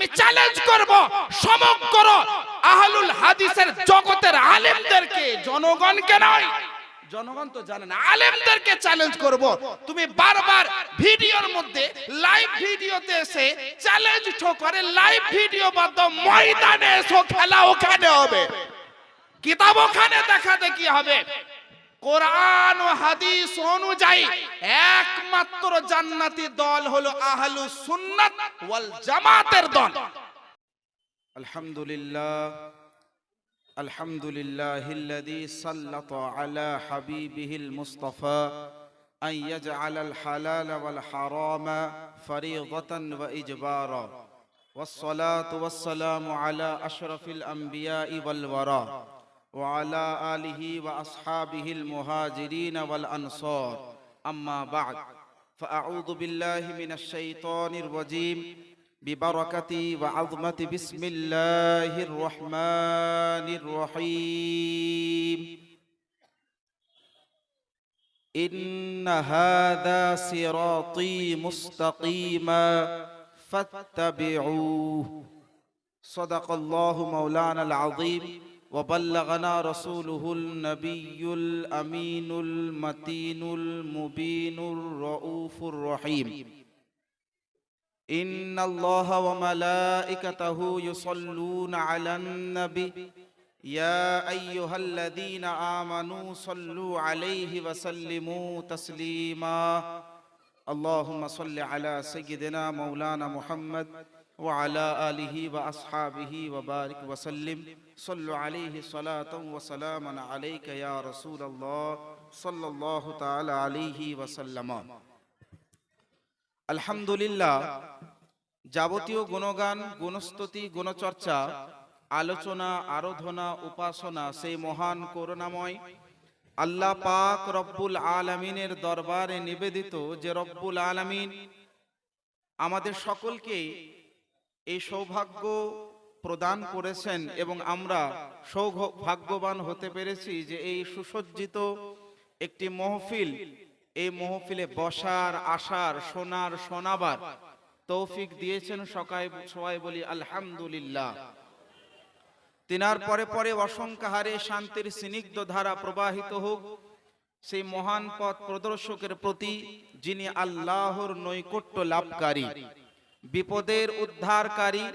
আমি চ্যালেঞ্জ করব সমগ্র আহলুল হাদিসের জগতের আলেমদেরকে, জনগণকে নয়, জনগণ তো জানে না, আলেমদেরকে চ্যালেঞ্জ করব, তুমি বারবার ভিডিওর মধ্যে লাইভ ভিডিওতে এসে চ্যালেঞ্জ ঠোকরে, লাইভ ভিডিও বাদ দাও, ময়দানে এসো, খেলা ওখানে হবে, কিতাব ওখানে দেখাতে কি হবে। কোরআন ও হাদিস অনুযায়ী একমাত্র জান্নাতি দল হলো আহলুস সুন্নাত ওয়াল জামাতের দল। আলহামদুলিল্লাহ, আলহামদুলিল্লাহিল্লাযী সাল্লাতা আলা হাবিবিহিল মুস্তাফা আন ইয়াজআলাল হালালা ওয়াল হারামা ফরীদাতান ওয়া ইজবারা ওয়াসসালাতু ওয়াসসালামু আলা আশরাফিল আমবিয়াই ওয়াল ওয়ারা وعلى آله وأصحابه المهاجرين والأنصار أما بعد فأعوذ بالله من الشيطان الرجيم ببركة وعظمة بسم الله الرحمن الرحيم إن هذا صراطي مستقيما فاتبعوه صدق الله مولانا العظيم وبلغنا رسوله النبي الأمين المتين المبين الرؤوف الرحيم إن الله وملائكته يصلون على النبي يا أيها الذين آمنوا صلوا عليه وسلموا تسليما اللهم صل على سيدنا مولانا محمد وعلى آله وأصحابه وبارك وسلم صلوا عليه صلاة وسلاما عليك يا رسول الله صلى الله تعالى عليه وسلم। আলহামদুলিল্লাহ, যাবতীয় গুণগান, গুণস্তুতি, গুণচর্চা, আলোচনা, আরাধনা, উপাসনা সেই মহান করুণাময় আল্লাহ পাক রব্বুল আলামিনের দরবারে নিবেদিত, যে রব্বুল আলামিন আমাদের সকলকে এই সৌভাগ্য প্রদান করেছেন এবং আমরা সৌভাগ্যবান হতে পেরেছি যে এই সুসজ্জিত একটি মহফিল, এই মহফিলে বসার, আসার, শোনার, শোনাবার তৌফিক দিয়েছেন। সবাই বলি আলহামদুলিল্লাহ। তিনার পরে পরে অসংখ্য হারে শান্তির স্নিগ্ধ ধারা প্রবাহিত হোক সেই মহান পথ প্রদর্শকের প্রতি, যিনি আল্লাহর নৈকট্য লাভকারী, বিপদের উদ্ধারকারী,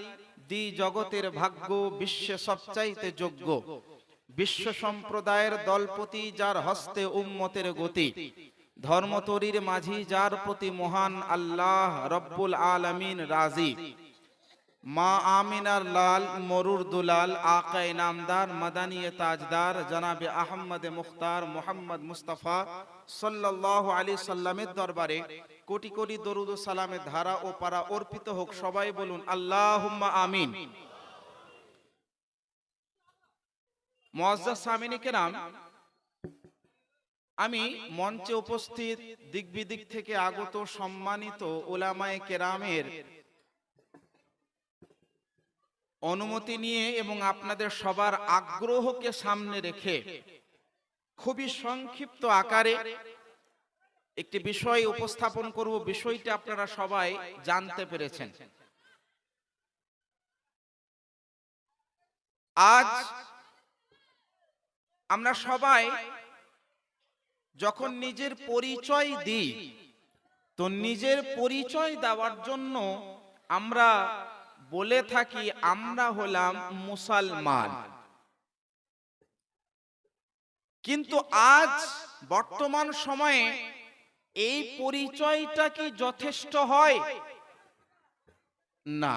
দ্বি জগতের ভাগ্য, বিশ্বে সবচাইতে যোগ্য, বিশ্ব সম্প্রদায়ের দলপতি, যার হস্তে উম্মতের গতি, ধর্মতরীর মাঝি, যার প্রতি মহান আল্লাহ রব্বুল আলামিন রাজি, মা আমিনার লাল মরুর দুলাল, আকায়ে নামদার, মাদানিয়ে তাজদার, জনাবে আহমদে মুখতার মুহাম্মদ মুস্তাফা সাল্লাল্লাহু আলাইহি সাল্লামের দরবারে কোটি কোটি দরুদ ও সালামের ধারা ও পারা অর্পিত হোক। সবাই বলুন আল্লাহুম্মা আমিন। মুআজ্জাজ সামিনী কেরাম, আমি মঞ্চে উপস্থিত দিক বিদিক থেকে আগত সম্মানিত উলামায়ে কেরামের অনুমতি নিয়ে এবং আপনাদের সবার আগ্রহকে সামনে রেখে খুবই সংক্ষিপ্ত আকারে একটি বিষয় উপস্থাপন করব। বিষয়টি আপনারা সবাই জানতে পেরেছেন। আজ আমরা সবাই যখন নিজের পরিচয় দিই, তো নিজের পরিচয় দেওয়ার জন্য আমরা বলে থাকি আমরা হলাম মুসলমান। কিন্তু আজ বর্তমান সময়ে এই পরিচয়টা কি যথেষ্ট হয়? না।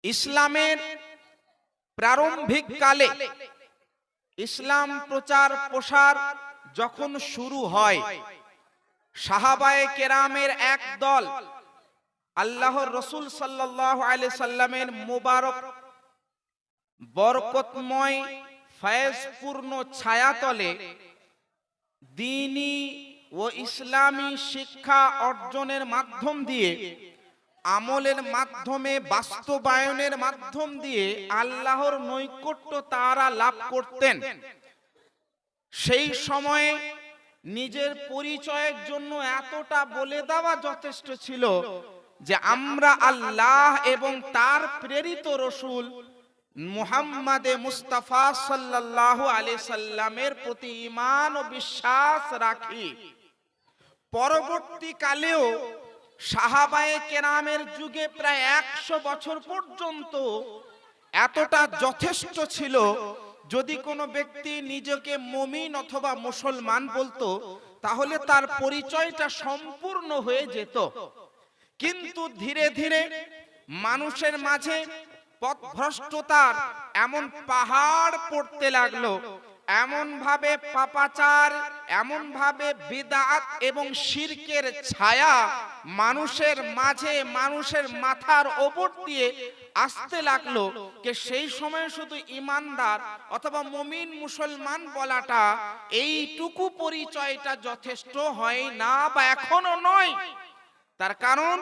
ইসলামের প্রারম্ভিক কালে ইসলাম প্রচার প্রসার যখন শুরু হয়, সাহাবায়ে কেরামের এক দল আল্লাহর রাসূল সাল্লাল্লাহু আলাইহি সাল্লামের মুবারক বরকতময় ফয়েজপূর্ণ ছায়াতলে দ্বীনি ও ইসলামী শিক্ষা অর্জনের মাধ্যম দিয়ে, আমলের মাধ্যমে, বাস্তবায়নের মাধ্যম দিয়ে আল্লাহর নৈকট্য তারা লাভ করতেন। সেই সময়ে নিজের পরিচয়ের জন্য এতটা বলে দেওয়া যথেষ্ট ছিল যে আমরা আল্লাহ এবং তার প্রেরিত রসূল মুহাম্মাদে মুস্তাফা সাল্লাল্লাহু আলাইহি সাল্লামের প্রতি ঈমান ও বিশ্বাস রাখি। পরবর্তীকালেও সাহাবায়ে কেরামের যুগে প্রায় 100 বছর পর্যন্ত এতটা যথেষ্ট ছিল, যদি কোনো ব্যক্তি নিজেকে মুমিন অথবা মুসলমান বলতো তাহলে তার পরিচয়টা সম্পূর্ণ হয়ে যেত। কিন্তু ধীরে ধীরে মানুষের মাঝে পথভ্রষ্টতার এমন পাহাড় পড়তে লাগলো, এমন ভাবে পাপাচার, এমন ভাবে বিদআত এবং শিরকের ছায়া মানুষের মাঝে, মানুষের মাথার ওপর দিয়ে আসতে লাগলো যে সেই সময় শুধু ইমানদার অথবা মুমিন মুসলমান বলাটা, এইটুকু পরিচয়টা যথেষ্ট হয় না বা এখনো নয়। তার কারণ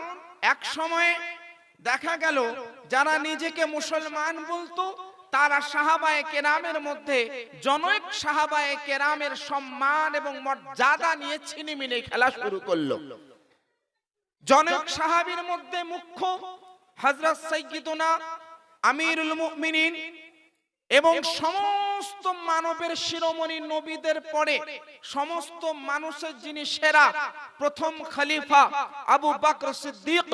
এক সময়ে দেখা গেল যারা নিজেকে মুসলমান বলতো তারা সাহাবায়ে কেরামের মধ্যে জনৈক সাহাবায়ে কেরামের সম্মান এবং মর্যাদা নিয়ে ছিনিমিনি খেলা শুরু করলো। জনৈক সাহাবীর মধ্যে মুখ্য হযরত সাইয়্যিদুনা আমিরুল মুমিনিন এবং সমস্ত মানবের শিরোমণি নবীদের পরে সমস্ত মানুষের যিনি সেরা প্রথম খলিফা আবু বকর সিদ্দিক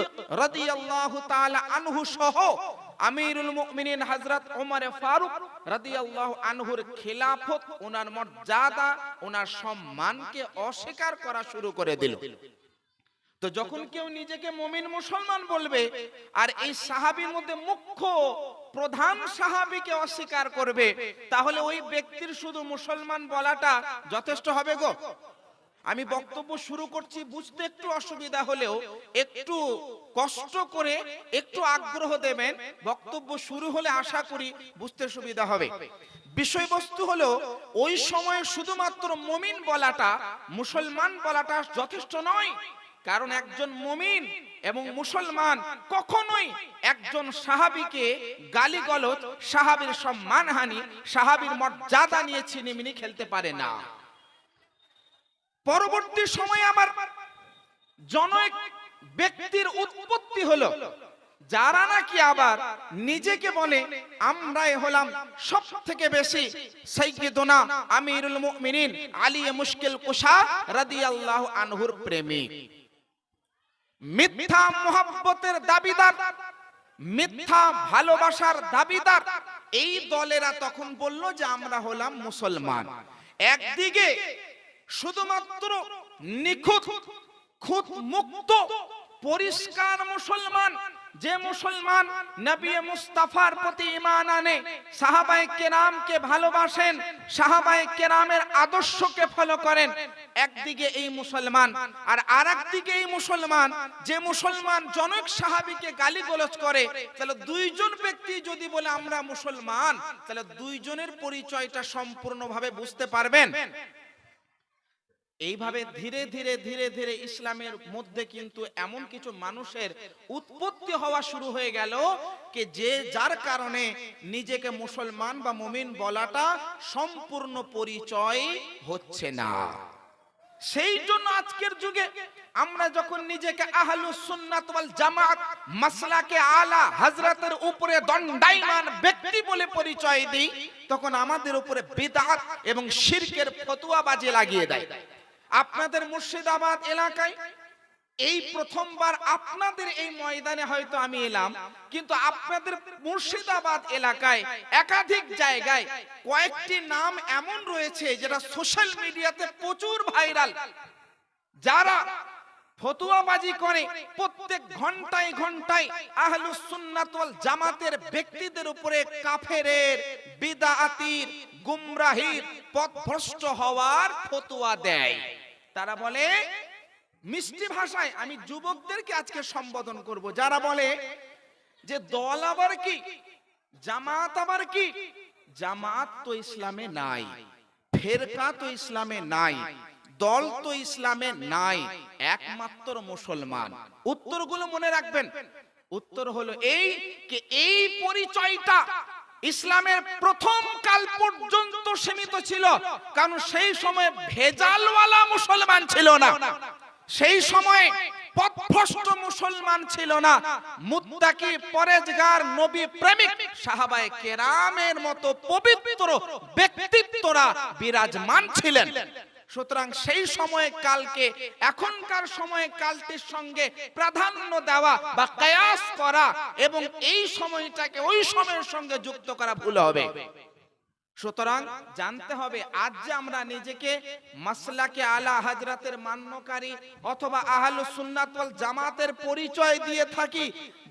রাদিয়াল্লাহু তাআলা আনহু সহ আমিরুল মুমিনিন হযরত ওমর ফারুক রাদিয়াল্লাহু আনহুর খিলাফত, ওনার মর্যাদা, ওনার সম্মানকে অস্বীকার করা শুরু করে দিল। তো যখন কেউ নিজেকে মুমিন মুসলমান বলবে আর এই সাহাবীর মধ্যে মুখ্য প্রধান সাহাবীকে অস্বীকার করবে, তাহলে ওই ব্যক্তির শুধু মুসলমান বলাটা যথেষ্ট হবে গো? আমি বক্তব্য শুরু করছি, বুঝতে একটু অসুবিধা হলেও একটু কষ্ট করে একটু আগ্রহ দেবেন, বক্তব্য শুরু হলে আশা করি বুঝতে সুবিধা হবে। বিষয়বস্তু হলো ওই সময় শুধুমাত্র মুমিন বলাটা, মুসলমান বলাটা যথেষ্ট নয়। কারণ একজন মুমিন এবং মুসলমান কখনোই একজন সাহাবীকে গালিগলজ, সাহাবীর সম্মানহানি, সাহাবীর মর্যাদা নিয়ে ছিনিমিনি খেলতে পারে না। পরবর্তী সময়ে আবার জনৈক ব্যক্তির উৎপত্তি হলো যারা নাকি আবার নিজেকে বলে আমরাই হলাম সব থেকে বেশি সাইয়্যিদুনা আমিরুল মুমিনিন আলী মুশকিল কুশা রাদিয়াল্লাহু আনহুর প্রেমিক। মিথ্যা মুহাব্বতের দাবিদার, মিথ্যা ভালোবাসার দাবিদার এই দলেরা তখন বলল যে আমরা হলাম মুসলমান। একদিকে শুধুমাত্র নিখুঁত, খুঁত মুক্ত, পরিষ্কার মুসলমান, যে মুসলমান নবী মুস্তাফার প্রতি ঈমান আনে, সাহাবায়ে কেরামকে ভালোবাসেন, সাহাবায়ে কেরামের আদর্শকে ফলো করেন, একদিকে এই মুসলমান। আর আরেকদিকে এই মুসলমান, যে মুসলমান জনৈক সাহাবীকে গালিগালাজ করে। তাহলে দুইজন ব্যক্তি যদি বলে আমরা মুসলমান, তাহলে দুইজনের পরিচয়টা সম্পূর্ণভাবে বুঝতে পারবেন। এইভাবে ধীরে ধীরে ধীরে ধীরে ইসলামের মধ্যে কিন্তু এমন কিছু মানুষের উৎপত্তি হওয়া শুরু হয়ে গেল যে যার কারণে নিজেকে মুসলমান বা মুমিন বলাটা সম্পূর্ণ পরিচয় হচ্ছে না। সেই জন্য আজকের যুগে আমরা যখন নিজেকে আহলুস সুন্নাত ওয়াল জামাত মাসলাকে আলা হযরতের উপরে দণ্ডায়মান ব্যক্তি বলে পরিচয় দিই, তখন আমাদের উপরে বিদআত এবং শিরকের ফতোয়াবাজি লাগিয়ে দেয়। আপনাদের মুর্শিদাবাদ এলাকায় এই প্রথমবার আপনাদের এই ময়দানে হয়তো আমি এলাম, কিন্তু আপনাদের মুর্শিদাবাদ এলাকায় একাধিক জায়গায় কয়েকটি নাম এমন রয়েছে যেটা সোশ্যাল মিডিয়াতে প্রচুর ভাইরাল, যারা ফতোয়াবাজি করে প্রত্যেক ঘন্টায় ঘন্টায় আহলুস সুন্নাত ওয়াল জামাতের ব্যক্তিদের উপরে কাফেরের, বিদআতির, গুমরাহির, পথভ্রষ্ট হওয়ার ফতোয়া দেয়। তারা বলে মিষ্টি ভাষায়, আমি যুবকদেরকে আজকে সম্বোধন করব, যারা বলে যে দল আবার কি, জামাত আবার কি, জামাত তো ইসলামে নাই, ফেরকা তো ইসলামে নাই, দল তো ইসলামে নাই, একমাত্র মুসলমান। উত্তরগুলো মনে রাখবেন। উত্তর হলো এই যে এই পরিচয়টা ইসলামের প্রথম কাল পর্যন্ত সীমিত ছিল, কারণ সেই সময় ভেজালওয়ালা মুসলমান ছিল না। সেই সময় পথভ্রষ্ট মুসলমান ছিল না, মুত্তাকি পরেজগার নবী প্রেমিক সাহাবায়ে কেরামের মতো পবিত্র ব্যক্তিত্বরা বিরাজমান ছিলেন। সুতরাং সেই সময় কালকে এখনকার সময়ে কালটির সঙ্গে প্রাধান্য দেওয়া বা কিয়াস করা এবং এই সময়টাকে ওই সময়ের সঙ্গে যুক্ত করা ভুল হবে। সুতরাং জানতে হবে, আজ যে আমরা নিজেকে মাসলাকে আলা হযরতের মান্যকারী অথবা আহলুস সুন্নাত ওয়াল জামাতের পরিচয় দিয়ে থাকি,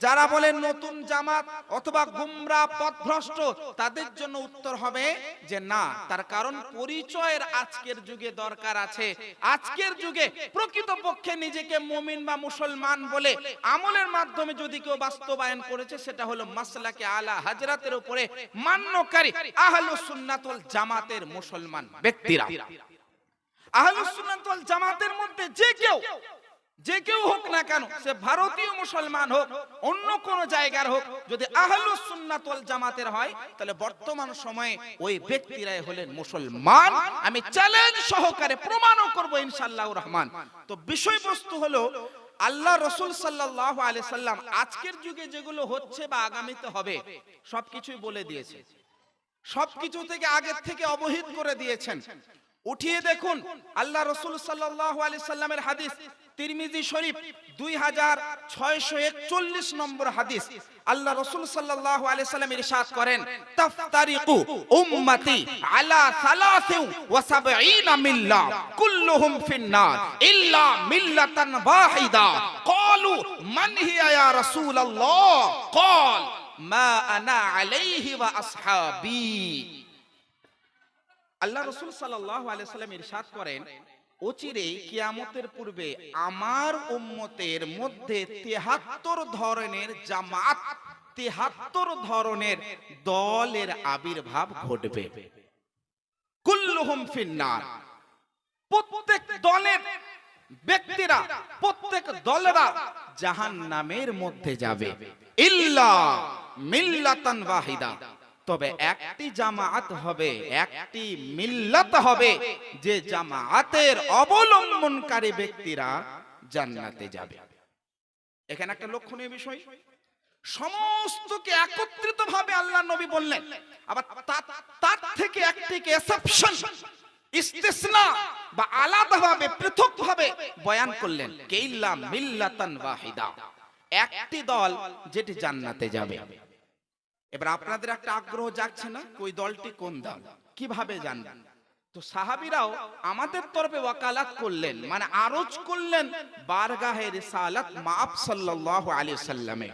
যারা বলেন নতুন জামাত অথবা গুমরা পথভ্রষ্ট, তাদের জন্য উত্তর হবে যে না, তার কারণ পরিচয়ের আজকের যুগে দরকার আছে। আজকের যুগে প্রকৃতপক্ষে নিজেকে মুমিন বা মুসলমান বলে আমলের মাধ্যমে যদি কেউ বাস্তবায়ন করেছে, সেটা হলো মাসলাকে আলা হযরতের উপরে মান্যকারী আহলুস সুন্নাত ওয়াল জামাতের মুসলমান ব্যক্তিরা। আহলুস সুন্নাত ওয়াল জামাতের মধ্যে যে কেউ হোক না কেন, সে ভারতীয় মুসলমান হোক, অন্য কোন জায়গার হোক, যদি আহলুস সুন্নাত ওয়াল জামাতের হয়, তাহলে বর্তমান সময়ে ওই ব্যক্তিরাই হলেন মুসলমান। আমি চ্যালেঞ্জ সহকারে প্রমাণও করব ইনশাআল্লাহর রহমান। তো বিষয়বস্তু হলো, আল্লাহ রাসূল সাল্লাল্লাহু আলাইহি সাল্লাম আজকের যুগে যেগুলো হচ্ছে বা আগামীতে হবে সবকিছুই বলে দিয়েছে, সবকিছু থেকে আগের থেকে অবহিত করে দিয়েছেন। উঠিয়ে দেখুন আল্লাহ রাসূল সাল্লাল্লাহু আলাইহি সাল্লামের হাদিস, তিরমিজি শরীফ 2641 নম্বর হাদিস। আল্লাহ রাসূল সাল্লাল্লাহু আলাইহি সাল্লাম ইরশাদ করেন, তাফতারিকু উম্মতি আলা 73 মিল্লাহ কুল্লুহুম ফিন্নার ইল্লা মিল্লাতান ওয়াহিদা। ক্বালু মান হিয়া ইয়া রাসূলুল্লাহ? ক্বাল মা আনা আলাইহি ওয়া আসহাবি। আল্লাহ রাসূল সাল্লাল্লাহু আলাইহি সাল্লাম ইরশাদ করেন, অচিরেই কিয়ামতের পূর্বে আমার উম্মতের মধ্যে 73 ধরনের জামাত, 73 ধরনের দলের আবির্ভাব ঘটবে। কুল্লুহুম ফিন্নার, প্রত্যেক দলের ব্যক্তিরা, প্রত্যেক দলেরা জাহান্নামের মধ্যে যাবে। ইল্লা মিল্লাতান ওয়াহিদা, তবে একটি জামাত হবে, একটি মিল্লাত হবে, যে জামাতের অবলম্বনকারী ব্যক্তিরা জান্নাতে যাবে। এখানে একটা লক্ষণীয় বিষয়, সমস্তকে একত্রিত ভাবে আল্লাহ নবী বললেন, আবার তার থেকে একটিকে এক্সেপশন, ইস্তিসনা বা আলাদাভাবে পৃথকভাবে বয়ান করলেন, কেইল্লা মিল্লাতান ওয়াহিদা, একটি দল যেটি জান্নাতে যাবে। এবার আপনাদের একটা আগ্রহ জাগছে না, ওই দলটি কোন দল, কিভাবে জানবেন? তো সাহাবীরাও আমাদের তরফে ওয়াকালাত করলেন, মানে আরজ করলেন বারগাহে রিসালাত মাআব সাল্লাল্লাহু আলাইহি সাল্লামে,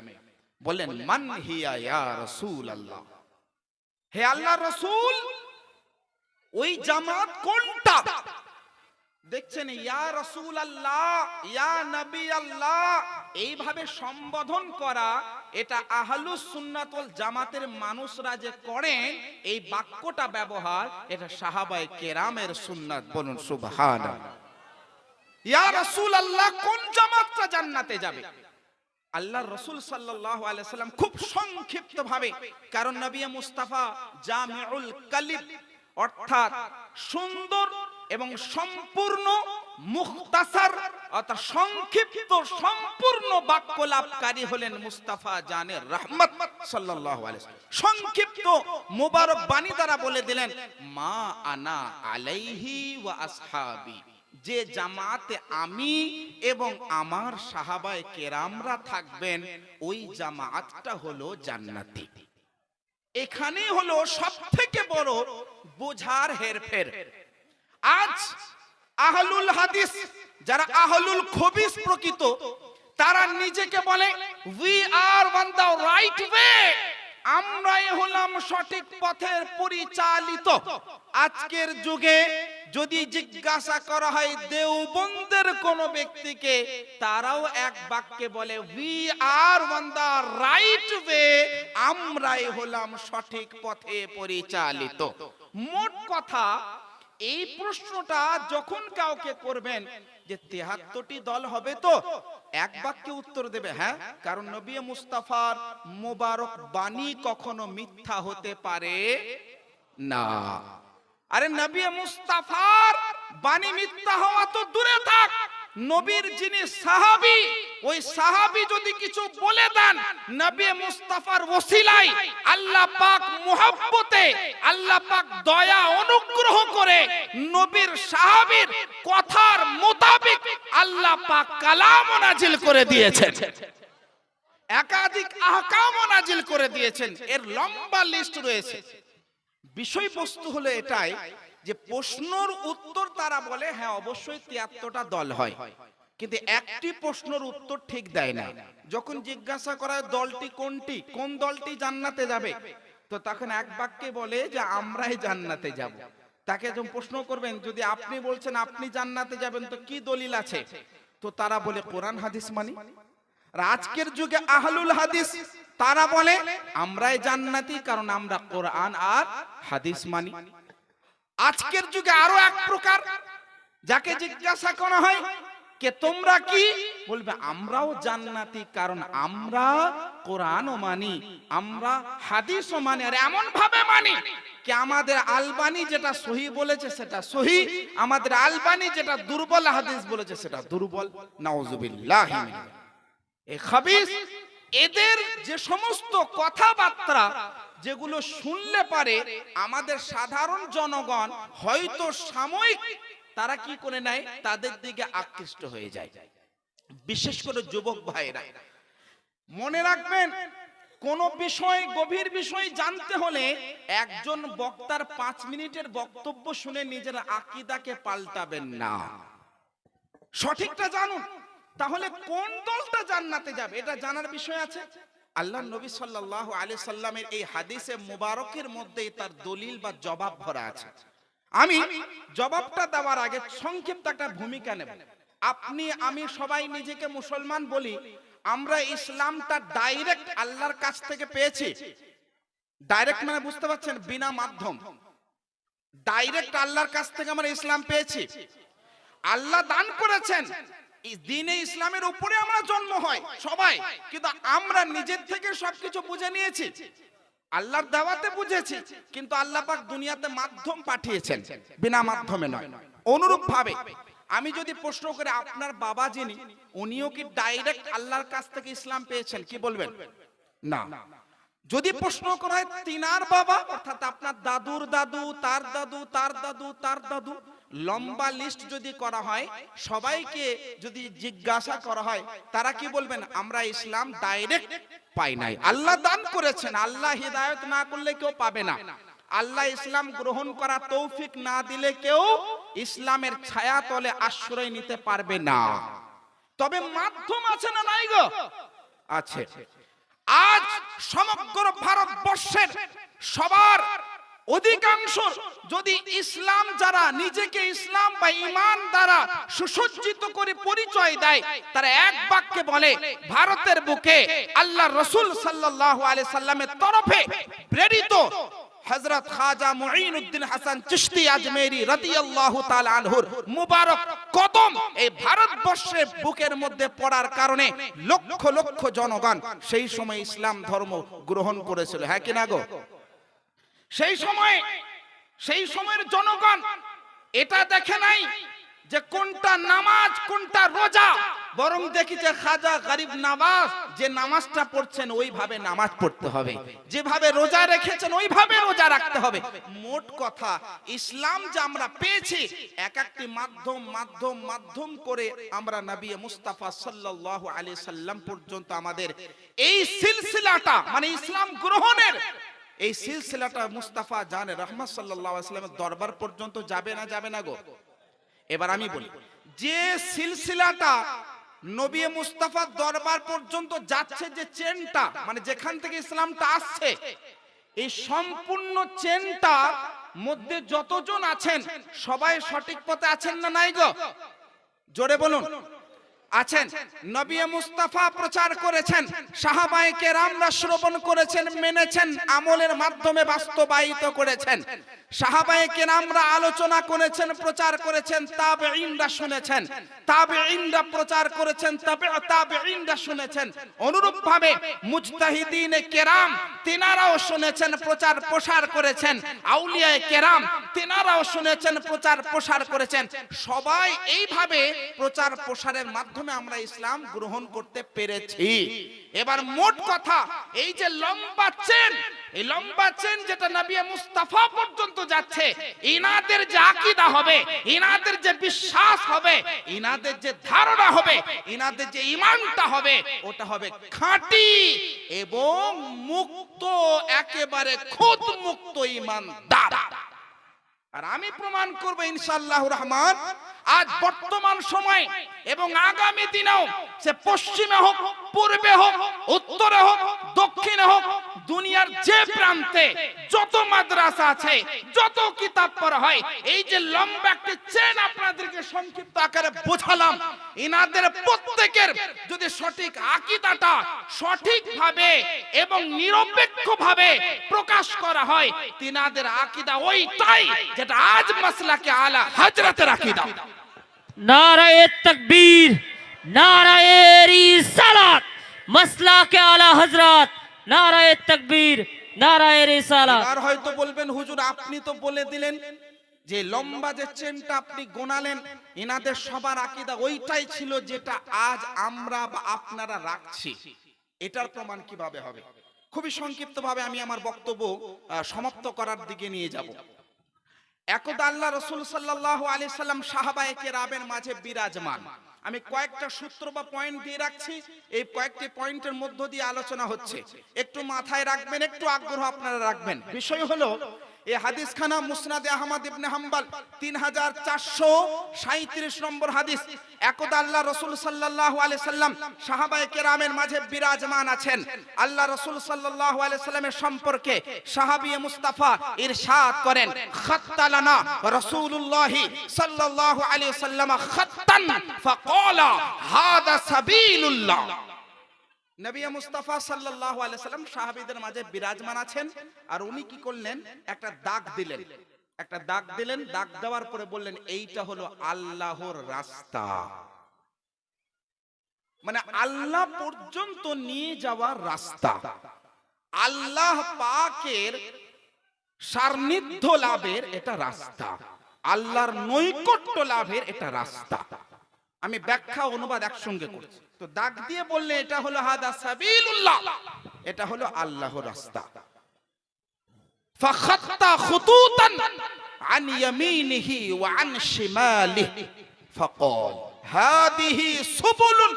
বলেন মান হিয়া ইয়া রাসূলুল্লাহ, হে আল্লাহর রাসূল ওই জামাত কোনটা? দেখছেন, ইয়া রাসূলুল্লাহ, ইয়া নবী আল্লাহ, এইভাবে সম্বোধন করা, এটা আহলুস সুন্নাত ওয়াল জামাতের মানুষরা যে করেন, এই বাক্যটা ব্যবহার, এটা সাহাবায়ে কেরামের সুন্নাত। বলুন সুবহানাল্লাহ। ইয়া রাসূলুল্লাহ, কোন জামাতটা জান্নাতে যাবে? আল্লাহর রাসূল সাল্লাল্লাহু আলাইহি সাল্লাম খুব সংক্ষিপ্ত ভাবে, কারণ নবী মুস্তাফা জামিউল কালিম, অর্থাৎ সুন্দর এবং সম্পূর্ণ, মুখতাসার অর্থাৎ সংক্ষিপ্ত সম্পূর্ণ বাক্য লাভকারী হলেন মুস্তাফা জানের রহমত সাল্লাল্লাহু আলাইহি ওয়াসাল্লাম। সংক্ষিপ্ত মুবারক বাণী দ্বারা বলে দিলেন, মা আনা আলাইহি ওয়া আসহাবি, যে জামাতে আমি এবং আমার সাহাবায়ে কেরামরা থাকবেন, ওই জামাতটা হলো জান্নাতি। এখানেই হলো সবথেকে বড় বোঝার হেরফের। আজ আহলুল হাদিস, যারা আহলুল খবিস প্রকৃত, তারা নিজেকে বলে we are on the right way, আমরাই হলাম সঠিক পথের পরিচালিত। আজকের যুগে যদি জিজ্ঞাসা করা হয় দেওবন্দের কোন ব্যক্তিকে, তারাও এক বাক্যে বলে we are on the right way, আমরাই হলাম সঠিক পথে পরিচালিত। মোট কথা, এই প্রশ্নটা যখন কাউকে করবেন যে 73টি দল হবে, তো এক বাক্যে উত্তর দেবে হ্যাঁ, কারণ নবী মুস্তাফার মোবারক বাণী কখনো মিথ্যা হতে পারে না। আরে নবী মুস্তাফার বাণী মিথ্যা হওয়া তো দূরে থাক, নবীর যিনি সাহাবী, ওই সাহাবী যদি কিছু বলে দেন নবী মুস্তাফার ওসিলায় আল্লাহ পাক মুহাব্বতে, আল্লাহ পাক দয়া অনুগ্রহ করে নবীর সাহাবীর কথার মোতাবেক আল্লাহ পাক কালাম নাজিল করে দিয়েছেন, একাধিক আহকাম নাজিল করে দিয়েছেন। এর লম্বা লিস্ট রয়েছে। বিষয়বস্তু হলো এটাই যে প্রশ্নর উত্তর তারা বলে হ্যাঁ অবশ্যই ৭৩টা দল হয়, কিন্তু একটি প্রশ্নের উত্তর ঠিক দেয় না। যখন জিজ্ঞাসা করা হয় দলটি কোনটি, কোন দলটি জান্নাতে যাবে, তো তখন এক বাক্যে বলে যে আমরাই জান্নাতে যাব। তাকে যখন প্রশ্ন করবেন যদি আপনি বলছেন আপনি জান্নাতে যাবেন তো কি দলিল আছে, তো তারা বলে কোরআন হাদিস মানি। আর আজকের যুগে আহলুল হাদিস তারা বলে আমরাই জান্নাতি কারণ আমরা কোরআন আর হাদিস মানি। আজকের যুগে আরো এক প্রকার, যাকে জিজ্ঞাসা করা হয় কে তোমরা কি, বলবে আমরাও জান্নাতি কারণ আমরা কোরআনও মানি, আমরা হাদিসও মানি। আর এমন ভাবে মানি কি আমাদের আলবানি যেটা সহি বলেছে সেটা সহি, আমাদের আলবানি যেটা দুর্বল হাদিস বলেছে সেটা দুর্বল। নাউজুবিল্লাহ। এই খাবিস এদের যে সমস্ত কথাবার্তা যেগুলো শুনলে পারে আমাদের সাধারণ জনগণ হয়তো সাময়িক তারা কি করে নেয়, তাদের দিকে আকৃষ্ট হয়ে যায়। বিশেষ করে যুবক ভাইরা মনে রাখবেন, কোন বিষয় গভীর বিষয় জানতে হলে একজন বক্তার 5 মিনিটের বক্তব্য শুনে নিজের আকীদাকে পাল্টাবেন না, সঠিকটা জানুন। তাহলে কোন দলটা জান্নাতে যাবে এটা জানার বিষয় আছে। আল্লাহর নবী সাল্লাল্লাহু আলাইহি সাল্লামের এই হাদিসে মুবারকের মধ্যেই তার দলিল বা জবাব ভরা আছে। আমি জবাবটা দেওয়ার আগে সংক্ষিপ্ত একটা ভূমিকা নেব। আপনি আমি সবাই নিজেকে মুসলমান বলি, আমরা ইসলামটা ডাইরেক্ট আল্লাহর কাছ থেকে পেয়েছি। ডাইরেক্ট মানে বুঝতে পারছেন, বিনা মাধ্যম, ডাইরেক্ট আল্লাহর কাছ থেকে আমরা ইসলাম পেয়েছি। আল্লাহ দান করেছেন, দ্বীনে ইসলামের উপরে আমরা জন্ম হয় সবাই, কিন্তু আমরা নিজের থেকে সবকিছু বুঝে নিয়েছি, আল্লাহর দাওয়াতে বুঝেছি, কিন্তু আল্লাহ পাক দুনিয়াতে মাধ্যম পাঠিয়েছেন, বিনা মাধ্যমে নয়। অনুরূপ ভাবে আমি যদি প্রশ্ন করে আপনার বাবা যিনি উনিও কি ডাইরেক্ট আল্লাহর কাছ থেকে ইসলাম পেয়েছেন, কি বলবেন? না। যদি প্রশ্ন করা হয় তিনার বাবা অর্থাৎ আপনার দাদুর দাদু, তার দাদু, তার দাদু, তার দাদু, লম্বা লিস্ট যদি করা হয়, সবাইকে যদি জিজ্ঞাসা করা হয় তারা কি বলবেন? আমরা ইসলাম ডাইরেক্ট পাই নাই, আল্লাহ দান করেছেন, আল্লাহ হিদায়াত না করলে কেউ পাবে না, আল্লাহ ইসলাম গ্রহণ করা তৌফিক না দিলে কেউ ইসলামের ছায়া তলে আশ্রয় নিতে পারবে না। তবে মাধ্যম আছে না নাই গো? আছে। আজ সমগ্র ভারতবর্ষের সবার অধিকাংশ যদি ইসলাম যারা নিজেকে ইসলাম বা ঈমান দ্বারা সুসজ্জিত করে পরিচয় দেয়, তারা এক বাক্যে বলে ভারতের বুকে আল্লাহর রাসূল সাল্লাল্লাহু আলাইহি সাল্লামের তরফে প্রেরিত হযরত খাজা মুঈনুদ্দিন হাসান চিশতি আজমেরি রাদিয়াল্লাহু তাআলা আনহুর মুবারক কদম এই ভারতবর্ষের বুকের মধ্যে পড়ার কারণে লক্ষ লক্ষ জনগণ সেই সময় ইসলাম ধর্ম গ্রহণ করেছিল। হ্যাঁ কি না গো? সেই সময়ের জনগণ এটা দেখে নাই যে কোনটা নামাজ কোনটা রোজা, বরং দেখি যে খাজা গরিব নওয়াজ যে নামাজটা পড়ছেন ওইভাবে নামাজ পড়তে হবে, যেভাবে রোজা রেখেছেন ওইভাবে রোজা রাখতে হবে। মোট কথা ইসলাম যে আমরা পেয়েছি এক একটি মাধ্যম করে আমরা নবী মুস্তাফা সাল্লাল্লাহু আলাইহি সাল্লাম পর্যন্ত আমাদের এই সিলসিলাটা মানে ইসলাম গ্রহণের এই সিলসিলাটা মুস্তাফা জানে রহমত সাল্লাল্লাহু আলাইহি সাল্লামের দরবার পর্যন্ত যাবে না গো? এবার আমি বলি, যে সিলসিলাটা নবী মুস্তাফার দরবার পর্যন্ত যাচ্ছে, যে চেনটা মানে যেখান থেকে ইসলামটা আসছে, এই সম্পূর্ণ চেনটা মধ্যে যতজন আছেন সবাই সঠিক পথে আছেন না নাই গো? জোরে বলুন। আছেন। নবী মুস্তাফা প্রচার করেছেন, সাহাবায়ে কেরামরা শ্রবণ করেছেন, মেনেছেন, আমলের মাধ্যমে বাস্তবায়িত করেছেন। সাহাবায়ে কেরামরা আলোচনা করেছেন, প্রচার করেছেন, তাবেঈনরা শুনেছেন, তাবেঈনরা প্রচার করেছেন, তাবেঈনরা শুনেছেন। অনুরূপভাবে মুজতাহিদিনে কেরাম তেনারাও শুনেছেন, প্রচার প্রসার করেছেন। আউলিয়ায়ে কেরাম তেনারাও শুনেছেন, প্রচার প্রসার করেছেন। সবাই এইভাবে প্রচার প্রসারের মাধ্যমে আমরা ইসলাম গ্রহণ করতে পেরেছি। এবার মোট কথা, এই যে লম্বা চেন, এই লম্বা চেন যেটা নবী মুস্তাফা পর্যন্ত যাচ্ছে, ইনাদের যে আকীদা হবে, ইনাদের যে বিশ্বাস হবে, ইনাদের যে ধারণা হবে, ইনাদের যে ঈমানটা হবে, ওটা হবে খাঁটি এবং মুক্ত, একেবারে খুদ মুক্ত ঈমানদার। আর আমি প্রমাণ করব ইনশাআল্লাহুর রহমান, আজ বর্তমান সময় এবং আগামী দিনেও, সে পশ্চিমে হোক, পূর্বে হোক, উত্তরে হোক, দক্ষিণে হোক, দুনিয়ার যে প্রান্তে যত মাদ্রাসা আছে, যত কিতাব পড়া হয়, এই যে লম্বা একটা চেন আপনাদেরকে সংক্ষিপ্ত আকারে বোঝালাম, ইনাদের প্রত্যেকের যদি সঠিক আকীদাটা সঠিকভাবে এবং নিরপেক্ষভাবে প্রকাশ করা হয়, তিনাদের আকীদা ওইটাই যেটা আজ মাসলাকে আলা হযরতের আকীদা। নারায়ে তাকবীর, নারায়ে রিসালাত, মাসলাকে আলা হযরত, নারায়ে তাকবীর, নারায়ে রিসালাত। আর হয়তো বলবেন, হুজুর আপনি তো বলে দিলেন যে লম্বা যে চেনটা আপনি গোনালেন, ইনাদের সবার আকীদা ওইটাই ছিল যেটা আজ আমরা বা আপনারা রাখছি, এটার প্রমাণ কিভাবে হবে? খুবই সংক্ষিপ্তভাবে আমি আমার বক্তব্য সমাপ্ত করার দিকে নিয়ে যাব। একদা আল্লাহ রাসূল সাল্লাল্লাহু আলাইহি সাল্লাম সাহাবায়ে কেরামের মাঝে বিরাজমান। আমি কয়েকটা সূত্র বা পয়েন্ট দিয়ে রাখছি, এই কয়েকটি পয়েন্টের মধ্য দিয়ে আলোচনা হচ্ছে, একটু মাথায় রাখবেন, একটু আগ্রহ আপনারা রাখবেন। বিষয় হলো, এই হাদিসখানা মুসনাদে আহমদ ইবনে হাম্বল 3437 নম্বর হাদিস। একদা আল্লাহ রাসূল সাল্লাল্লাহু আলাইহি সাল্লাম সাহাবায়ে কেরামের মাঝে বিরাজমান আছেন। আল্লাহ রাসূল সাল্লাল্লাহু আলাইহি সাল্লামের সম্পর্কে সাহাবী মুস্তাফা ইরশাদ করেন, খাত্তালানা রাসূলুল্লাহ সাল্লাল্লাহু আলাইহি সাল্লাম খাত্তান ফাকালা হাদা সাবিলুল্লাহ। নবী মুস্তাফা সাল্লাল্লাহু আলাইহি সাল্লাম সাহাবীদের মাঝে বিরাজমান আছেন, আর উনি কি করলেন, একটা দাগ দিলেন, একটা দাগ দিলেন। দাগ দেওয়ার পরে বললেন, এইটা হলো আল্লাহর রাস্তা, মানে আল্লাহ পর্যন্ত নিয়ে যাওয়ার রাস্তা, আল্লাহ পাকের সান্নিধ্য লাভের এটা রাস্তা, আল্লাহর নৈকট্য লাভের এটা রাস্তা। আমি ব্যাখ্যা অনুবাদ একসঙ্গে করছি। তো দাগ দিয়ে বললে এটা হলো হাদা সাবিলুল্লাহ, এটা হলো আল্লাহর রাস্তা। ফাখাত্তা খুতুতান আন ইয়ামিনিহি ওয়া আন শিমালিহি ফাকাল হাদিহি সুবুলুন।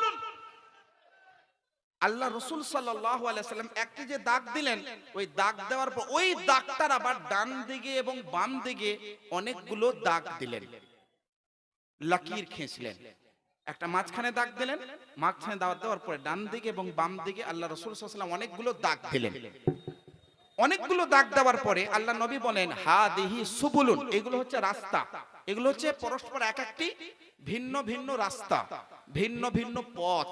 আল্লাহ রাসূল সাল্লাল্লাহু আলাইহি সাল্লাম একটি যে দাগ দিলেন, ওই দাগ দেওয়ার পর ওই দাগটার আবার ডান দিকে এবং বাম দিকে অনেকগুলো দাগ দিলেন, লকির খেঁচলেন। একটা মাঝখানে দাগ দিলেন, মাঝখানে দাগ দেওয়ার পরে ডান দিকে এবং বাম দিকে আল্লাহ রাসূল সাল্লাল্লাহু আলাইহি ওয়াসাল্লাম অনেকগুলো দাগ দিলেন। অনেকগুলো দাগ দেওয়ার পরে আল্লাহ নবী বলেন, হাদিহি সুবুলুন, এগুলো হচ্ছে রাস্তা, এগুলো হচ্ছে পরস্পর এক একটি ভিন্ন ভিন্ন রাস্তা, ভিন্ন ভিন্ন পথ।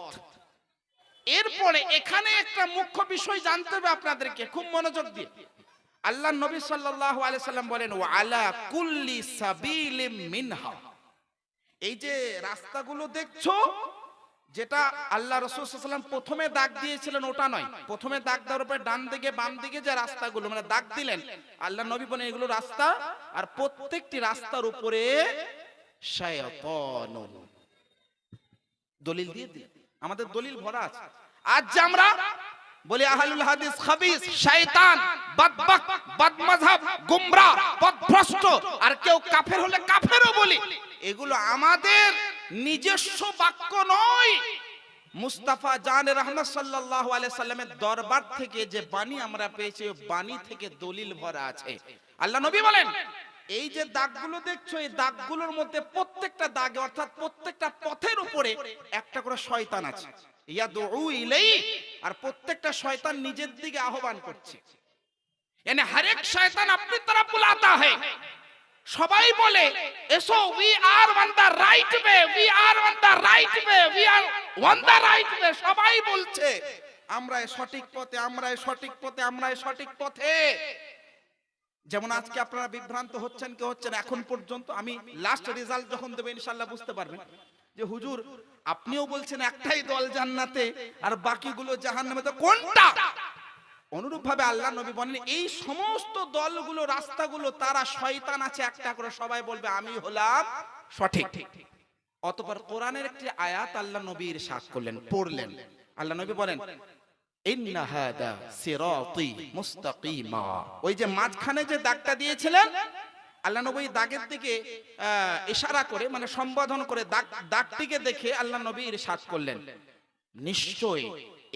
এরপরে এখানে একটা মুখ্য বিষয় জানতে হবে আপনাদেরকে, খুব মনোযোগ দিয়ে। আল্লাহ নবী সাল্লাল্লাহু আলাইহি সাল্লাম বলেন, ওয়া আলা কুল্লি সাবিলিম মিনহা, এই যে রাস্তাগুলো দেখছো, যেটা আল্লাহ রাসূল সাল্লাল্লাহু আলাইহি ওয়াসাল্লাম প্রথমে দাগ দিয়েছিলেন ওটা নয়, প্রথমে দাগ দেওয়ার পরে ডান দিকে বাম দিকে যে রাস্তাগুলো মানে দাগ দিলেন, আল্লাহ নবী বলেন এগুলো রাস্তা, আর প্রত্যেকটি রাস্তার উপরে শায়াতানুন। দলিল দিয়ে দিন, আমাদের দলিল ভরা আছে। আজ যে আমরা বলি আহলুল হাদিস খাবিস, শয়তান, বদবক, বদমাযহাব, গুমরা, পথভ্রষ্ট, আর কেউ কাফের হলে কাফেরও বলি, এগুলো আমাদের নিজস্ব বাক্য নয়। মুস্তাফা জান রহমত সাল্লাল্লাহু আলাইহি সাল্লামের দরবার থেকে যে বাণী আমরা পেয়েছি, ওই বাণী থেকে দলিল ভরা আছে। আল্লাহ নবী বলেন, এই যে দাগগুলো দেখছো, এই দাগগুলোর মধ্যে প্রত্যেকটা দাগে অর্থাৎ প্রত্যেকটা পথের উপরে একটা করে শয়তান আছে, ইয়াদউ ইলাই, আর প্রত্যেকটা শয়তান নিজের দিকে আহ্বান করছে। यानी हर एक शैतान अपनी तरफ बुलाता है। সবাই বলে এসো, we are on the right way, we are on the right way, we are on the right way, সবাই বলছে আমরা সঠিক পথে, আমরা সঠিক পথে, আমরা সঠিক পথে। যেমন আজকে আপনারা বিভ্রান্ত হচ্ছেন কি হচ্ছেন এখন পর্যন্ত, আমি লাস্ট রেজাল্ট যখন দেব ইনশাআল্লাহ বুঝতে পারবেন যে হুজুর আপনিও বলছেন একটাই দল জান্নাতে আর বাকিগুলো জাহান্নামে, তো কোনটা? অনুরূপ ভাবে আল্লাহ নবী বলেন এই সমস্ত দলগুলো রাস্তাগুলো তারা শয়তান আছে একটা করে, সবাই বলবে আমি হলাম সঠিক। অতঃপর কোরআনের একটি আয়াত আল্লাহ নবী ইরশাদ করলেন, পড়লেন। আল্লাহ নবী বলেন ইন্না হাদা সিরাতি মুস্তাকিমা। ওই যে মাঝখানে যে দাগটা দিয়েছিলেন আল্লাহ নবী দাগের দিকে ইশারা করে মানে সম্বোধন করে দাগটিকে দেখে আল্লাহ নবী ইরশাদ করলেন নিশ্চয়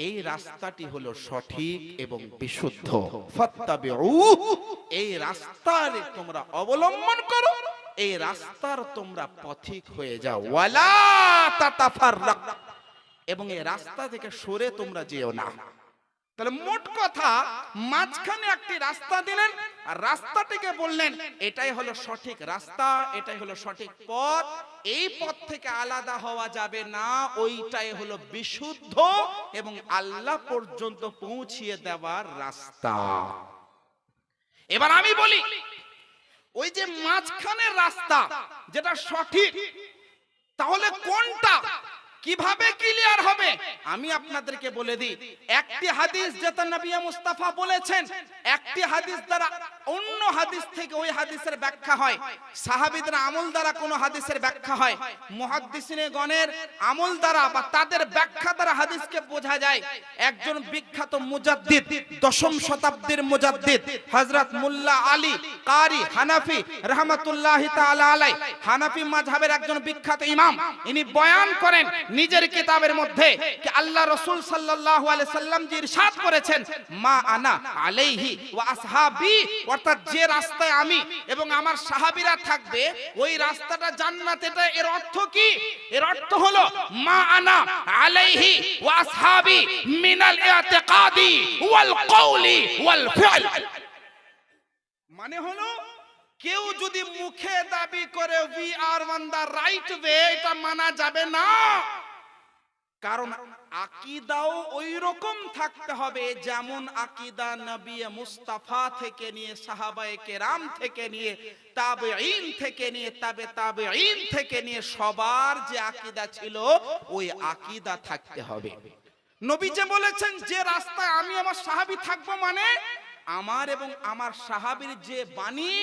এই রাস্তাটি হলো সঠিক এবং বিশুদ্ধ, ফাত্তাবিউ, এই রাস্তার তোমরা অবলম্বন করো, এই রাস্তার তোমরা পথিক হয়ে যাও, ওয়ালা তাতাফাররাক, এবং এই রাস্তা থেকে সরে তোমরা যেও না। তাহলে মোট কথা মাঝখানে একটি রাস্তা দিলেন আর রাস্তাটিকে বললেন এটাই হলো সঠিক রাস্তা, এটাই হলো সঠিক পথ, এই পথ থেকে আলাদা হওয়া যাবে না, ওইটাই হলো বিশুদ্ধ এবং আল্লাহ পর্যন্ত পৌঁছিয়ে দেওয়ার রাস্তা। এবার আমি বলি ওই যে মাঝখানের রাস্তা যেটা সঠিক, তাহলে কোনটা কিভাবে ক্লিয়ার হবে আমি আপনাদেরকে বলে দিই। একটি হাদিস যেটা নবী মুস্তাফা বলেছেন, একটি হাদিস দ্বারা অন্য হাদিস থেকে ওই হাদিসের ব্যাখ্যা হয়, সাহাবীদের আমল দ্বারা কোন হাদিসের ব্যাখ্যা হয়, মুহাদ্দিসিনে গণের আমল দ্বারা বা তাদের ব্যাখ্যা দ্বারা হাদিসকে বোঝা যায়। একজন বিখ্যাত মুজাদ্দিদ, দশম শতাব্দীর মুজাদ্দিদ হযরত মুল্লা আলী কারি হানাফি রাহমাতুল্লাহি তাআলা আলাই, হানাফি মাযহাবের একজন বিখ্যাত ইমাম, ইনি বয়ান করেন নিজের কিতাবের মধ্যে যে আল্লাহ রাসূল সাল্লাল্লাহু আলাইহি সাল্লাম যে ইরশাদ করেছেন মা আনা আলাইহি ওয়া আসহাবি, অর্থাৎ যে রাস্তায় আমি এবং আমার সাহাবীরা থাকবে ওই রাস্তাটা জান্নাত। এটা এর অর্থ কি? এর অর্থ হলো মা আনা আলাইহি ওয়া আসহাবি মিনাল ইতিকাদি ওয়াল কওলি ওয়াল ফি'ল। মানে হলো কেউ যদি মুখে দাবি করে we are on the right way, এটা মানা যাবে না, কারণ আকীদাও ওই রকম থাকতে হবে যেমন আকীদা নবী মুস্তাফা থেকে নিয়ে সাহাবায়ে কেরাম থেকে নিয়ে তাবেঈন থেকে নিয়ে তাবেঈন থেকে নিয়ে সবার যে আকীদা ছিল ওই আকীদা থাকতে হবে। নবী যে বলেছেন যে রাস্তায় আমি আমার সাহাবী থাকবো, মানে আমার এবং আমার সাহাবীর যে বাণী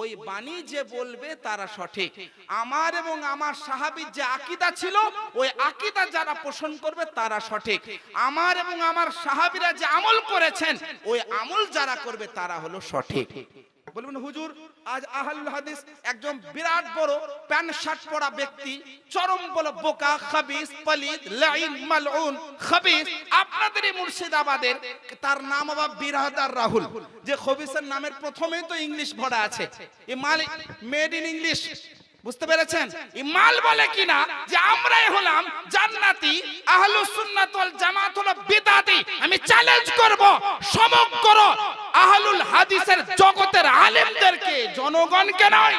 ওই বাণী যে বলবে তারা সঠিক, আমার এবং আমার সাহাবীর যে আকীদা ছিল ওই আকীদা যারা পোষণ করবে তারা সঠিক, আমার এবং আমার সাহাবীরা যে আমল করেছেন ওই আমল যারা করবে তারা হলো সঠিক। বলবেন হুজুর আজ আহলুল হাদিস একজন বিরাট বড় প্যান্ট শার্ট পরা ব্যক্তি, চরম বড় বোকা, খাবিস, পলিদ, লাইন, মালউন, খাবিস, আপনাদেরই মুর্শিদাবাদের, তার নাম আবার বিরাদার রাহুল, যে খবিসের নামের প্রথমেই তো ইংলিশ ভরা আছে, এই মাল মেড ইন ইংলিশ, বুঝতে পেরেছেন? এই মাল বলে কিনা যে আমরাই হলাম জান্নাতি, আহলুস সুন্নাত ওয়াল জামাত হলো বিদআতি। আমি চ্যালেঞ্জ করব সমগ্র আহলুল হাদিসের জগতের আলেমদেরকে, জনগণকে নয়,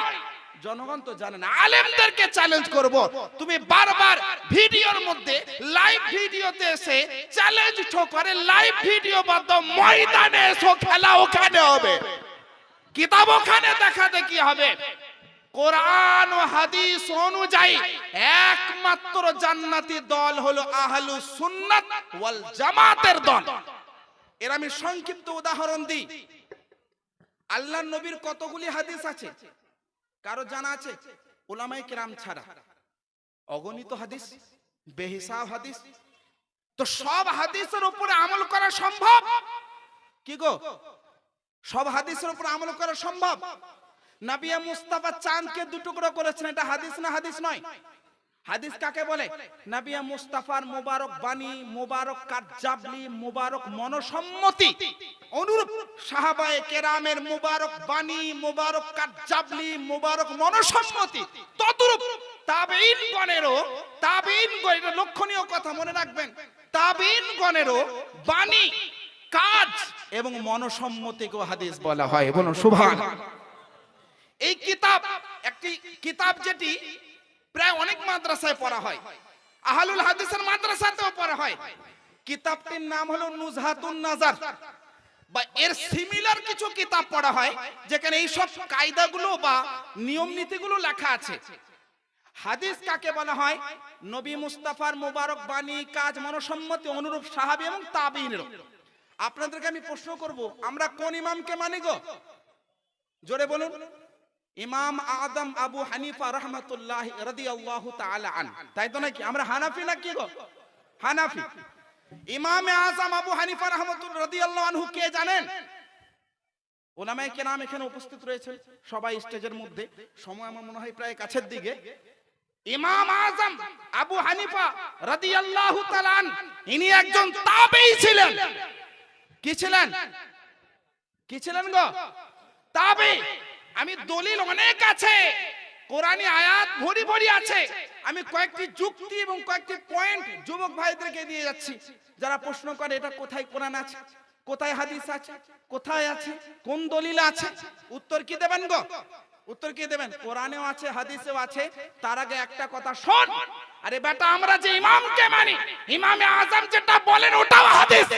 জনগণ তো জানে না, আলেমদেরকে চ্যালেঞ্জ করব, তুমি বারবার ভিডিওর মধ্যে লাইভ ভিডিওতে এসে চ্যালেঞ্জ করে লাইভ ভিডিও বাদ ময়দানে এসো, খেলা ওখানে হবে, কিতাব ওখানে দেখা দেখি হবে। কোরআন ও হাদিস অনুযায়ী একমাত্র জান্নাতি দল হলো আহলুস সুন্নাত ওয়াল জামাতের দল। এর আমি সংক্ষিপ্ত উদাহরণ দিই। আল্লাহর নবীর কতগুলি হাদিস আছে কারো জানা আছে? উলামায়ে কেরাম ছাড়া অগণিত হাদিস, বেহিসাব হাদিস। তো সব হাদিসের উপরে আমল করা সম্ভব কি গো? সব হাদিসের উপরে আমল করা সম্ভব? নবী মুস্তাফা চাঁদকে দুটুকরো করেছেন, এটা হাদিস না হাদিস নয়? হাদিস কাকে বলে? নবী মুস্তাফার মুবারক বাণী, মুবারক কার্যাবলী, মুবারক মনসম্মতি, অনুরূপ সাহাবায়ে কেরামের মুবারক বাণী, মুবারক কার্যাবলী, মুবারক মনসম্মতি, তদ্রূপ তাবেঈন গণেরও, এটা লক্ষণীয় কথা মনে রাখবেন, তাবেঈন গণেরও বাণী, কাজ এবং মনসম্মতিকে হাদিস বলা হয়। বলুন সুবহানাল্লাহ। এই কিতাব একটি কিতাব যেটি প্রায় অনেক মাদ্রাসায় পড়া হয়, আহলুল হাদিসের মাদ্রাসাতেও পড়া হয়। কিতাবটির নাম হলো নুজহাতুন নাজার, বা এর সিমিলার কিছু কিতাব পড়া হয় যেখানে এই সব কায়দাগুলো বা নিয়ম নীতিগুলো লেখা আছে। হাদিস কাকে বলা হয়? নবী মুস্তাফার মুবারক বাণী, কাজ, মনসম্মতি, অনুরূপ সাহাবী এবং তাবেঈনের। আপনাদেরকে আমি প্রশ্ন করব, আমরা কোন ইমামকে মানি গো? জোরে বলুন। ইমাম আদম আবু হানিফা রাহমাতুল্লাহ রাদিয়াল্লাহু তাআলা আন, তাই তো নাকি? আমরা হানাফি নাকি গো? হানাফি। ইমামে আজম আবু হানিফা রাহমাতুল্লাহ রাদিয়াল্লাহু আনহু কে জানেন? ওলামায়ে কেরাম এখানে উপস্থিত রয়েছে সবাই স্টেজের মধ্যে, সময় আমার মনে হয় প্রায় কাছের দিকে। ইমাম আজম আবু হানিফা রাদিয়াল্লাহু তাআলা আন, ইনি একজন তাবেঈ ছিলেন। কি ছিলেন? কি ছিলেন গো? তাবেঈ। আমি দলিল অনেক আছে, কোরআনী আয়াত ভরি ভরি আছে, আমি কয়েকটি যুক্তি এবং কয়েকটি পয়েন্ট যুবক ভাইদেরকে দিয়ে যাচ্ছি। যারা প্রশ্ন করে এটা কোথায় কোরআন আছে, কোথায় হাদিস আছে, কোথায় আছে, কোন দলিল আছে, উত্তর কি দেবেন গো? উত্তর কি দেবেন? কোরআনেও আছে, হাদিসেও আছে। তার আগে একটা কথা শোন, আরে বেটা আমরা যে ইমামকে মানি, ইমামে আজম যেটা বলেন ওটাও হাদিস।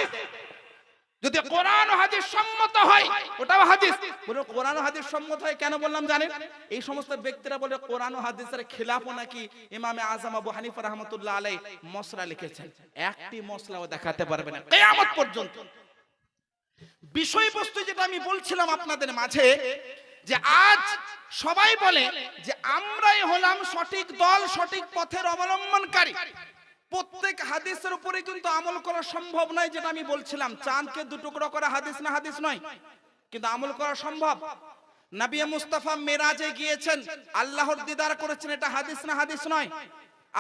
যদি কোরআন ও হাদিস সম্মত হয় ওটাও হাদিস। বলে কোরআন ও হাদিস সম্মত হয় কেন বললাম জানেন? এই সমস্ত ব্যক্তিরা বলে কোরআন ও হাদিসের খিলাফও নাকি ইমামে আজম আবু হানিফা রাহমাতুল্লাহ আলাইহি মসলা লিখেছেন। একটি মসলাও দেখাতে পারবে না কিয়ামত পর্যন্ত। বিষয়বস্তু যেটা আমি বলছিলাম আপনাদের মাঝে, যে আজ সবাই বলে যে আমরাই হলাম সঠিক দল, সঠিক পথের অবলম্বনকারী। প্রত্যেক হাদিসের উপরে কিন্তু আমল করা সম্ভব নয়, যেটা আমি বলছিলাম। চাঁদকে দুটুকরা করা হাদিস না হাদিস নয়, কিন্তু আমল করা সম্ভব। নবী মুস্তাফা মেরাজে গিয়েছেন, আল্লাহর দিদার করেছেন, এটা হাদিস না হাদিস নয়?